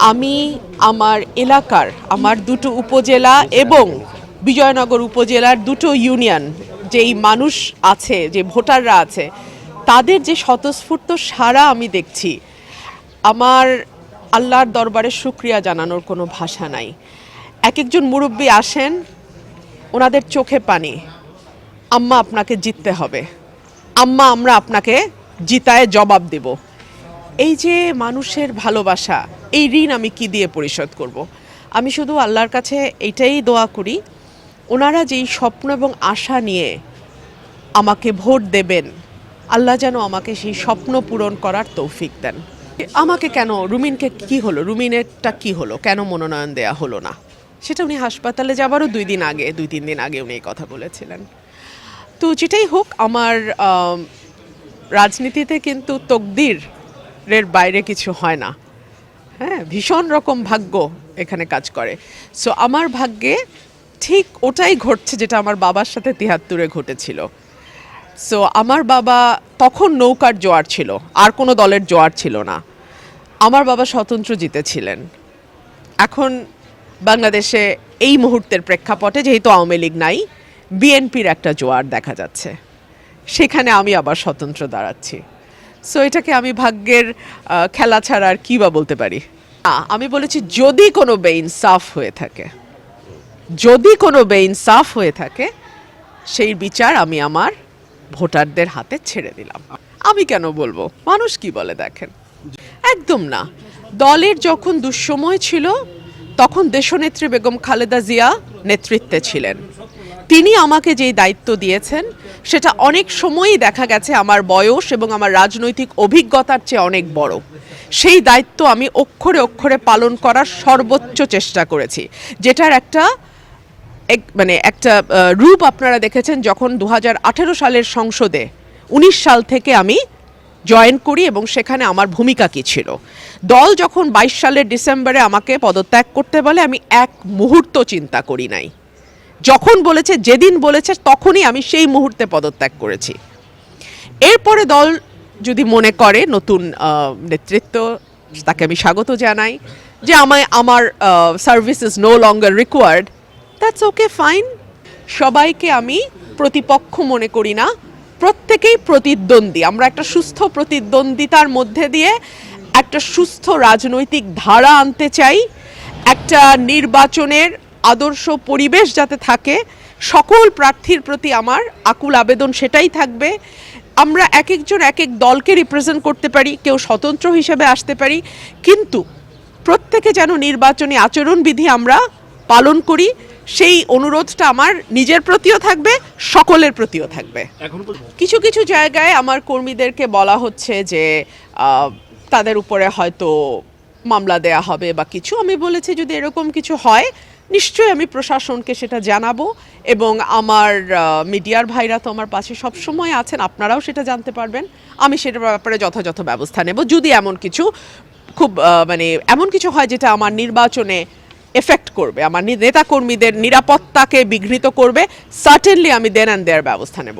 আমি আমার এলাকার আমার দুটো উপজেলা এবং বিজয়নগর উপজেলার দুটো ইউনিয়ন যেই মানুষ আছে যে ভোটাররা আছে তাদের যে স্বতঃস্ফূর্ত সাড়া আমি দেখছি, আমার আল্লাহর দরবারে শুকরিয়া জানানোর কোনো ভাষা নাই। এক একজন মুরব্বী আসেন, ওনাদের চোখে পানি, আম্মা আপনাকে জিততে হবে, আম্মা আমরা আপনাকে জিতায় জবাব দেব। এই যে মানুষের ভালোবাসা, এই ঋণ আমি কি দিয়ে পরিশোধ করব? আমি শুধু আল্লাহর কাছে এটাই দোয়া করি, ওনারা যেই স্বপ্ন এবং আশা নিয়ে আমাকে ভোট দেবেন, আল্লাহ যেন আমাকে সেই স্বপ্ন পূরণ করার তৌফিক দেন। আমাকে কেন, রুমিনকে কি হলো, রুমিনেরটা কি হলো, কেন মনোনয়ন দেয়া হলো না, সেটা উনি হাসপাতালে যাবারও 2-3 দিন আগে উনি এই কথা বলেছিলেন। তো যেটাই হোক, আমার রাজনীতিতে কিন্তু তকদিরের বাইরে কিছু হয় না। হ্যাঁ, ভীষণ রকম ভাগ্য এখানে কাজ করে। সো আমার ভাগ্যে ঠিক ওটাই ঘটছে যেটা আমার বাবার সাথে 73-এ ঘটেছিল। সো আমার বাবা তখন নৌকার জোয়ার ছিল, আর কোনো দলের জোয়ার ছিল না। আমার বাবা স্বতন্ত্র জিতেছিলেন। এখন বাংলাদেশে এই মুহূর্তের প্রেক্ষাপটে যেহেতু আওয়ামী লীগ নাই, বিএনপির একটা জোয়ার দেখা যাচ্ছে, সেখানে আমি আবার স্বতন্ত্র দাঁড়াচ্ছি। সো এটাকে আমি ভাগ্যের খেলা ছাড়া আর কী বা বলতে পারি। আমি বলেছি যদি কোনো বেইনসাফ হয়ে থাকে, যদি কোনো বেইনসাফ হয়ে থাকে, সেই বিচার আমি আমার ভোটারদের হাতে ছেড়ে দিলাম। আমি কেন বলবো, মানুষ কি বলে দেখেন। একদম না। দলের যখন দুঃসময় ছিল তখন দেশনেত্রী বেগম খালেদা জিয়া নেতৃত্বে ছিলেন। তিনি আমাকে যেই দায়িত্ব দিয়েছেন সেটা অনেক সময়ই দেখা গেছে আমার বয়স এবং আমার রাজনৈতিক অভিজ্ঞতার চেয়ে অনেক বড়। সেই দায়িত্ব আমি অক্ষরে অক্ষরে পালন করার সর্বোচ্চ চেষ্টা করেছি, যেটার একটা রূপ আপনারা দেখেছেন যখন 2018 সালের সংসদে 19 সাল থেকে আমি জয়েন করি এবং সেখানে আমার ভূমিকা কী ছিল। দল যখন 22 সালের ডিসেম্বরে আমাকে পদত্যাগ করতে বলে, আমি এক মুহূর্ত চিন্তা করি নাই। যখন বলেছে, যেদিন বলেছে, তখনই আমি সেই মুহূর্তে পদত্যাগ করেছি। এরপরে দল যদি মনে করে নতুন নেতৃত্ব, তাকে আমি স্বাগত জানাই, যে আমার service is no longer required, that's okay, fine. সবাইকে আমি প্রতিপক্ষ মনে করি না, প্রত্যেকেই প্রতিদ্বন্দ্বী। আমরা একটা সুস্থ প্রতিদ্বন্দ্বিতার মধ্যে দিয়ে একটা সুস্থ রাজনৈতিক ধারা আনতে চাই। একটা নির্বাচনের আদর্শ পরিবেশ যাতে থাকে, সকল প্রার্থীর প্রতি আমার আকুল আবেদন সেটাই থাকবে। আমরা এক একজন এক এক দলকে রিপ্রেজেন্ট করতে পারি, কেউ স্বতন্ত্র হিসেবে আসতে পারি, কিন্তু প্রত্যেকে যেন নির্বাচনী আচরণবিধি আমরা পালন করি, সেই অনুরোধটা আমার নিজের প্রতিও থাকবে, সকলের প্রতিও থাকবে। কিছু কিছু জায়গায় আমার কর্মীদেরকে বলা হচ্ছে যে তাদের উপরে হয়তো মামলা দেয়া হবে বা কিছু। আমি বলেছি যদি এরকম কিছু হয় নিশ্চয়ই আমি প্রশাসনকে সেটা জানাবো, এবং আমার মিডিয়ার ভাইরা তো আমার পাশে সবসময় আছেন, আপনারাও সেটা জানতে পারবেন। আমি সেটার ব্যাপারে যথাযথ ব্যবস্থা নেব যদি এমন কিছু এমন কিছু হয় যেটা আমার নির্বাচনে এফেক্ট করবে, আমার নেতাকর্মীদের নিরাপত্তাকে বিঘ্নিত করবে, সার্টেনলি আমি দেন অ্যান্ড দেয়ার ব্যবস্থা নেব।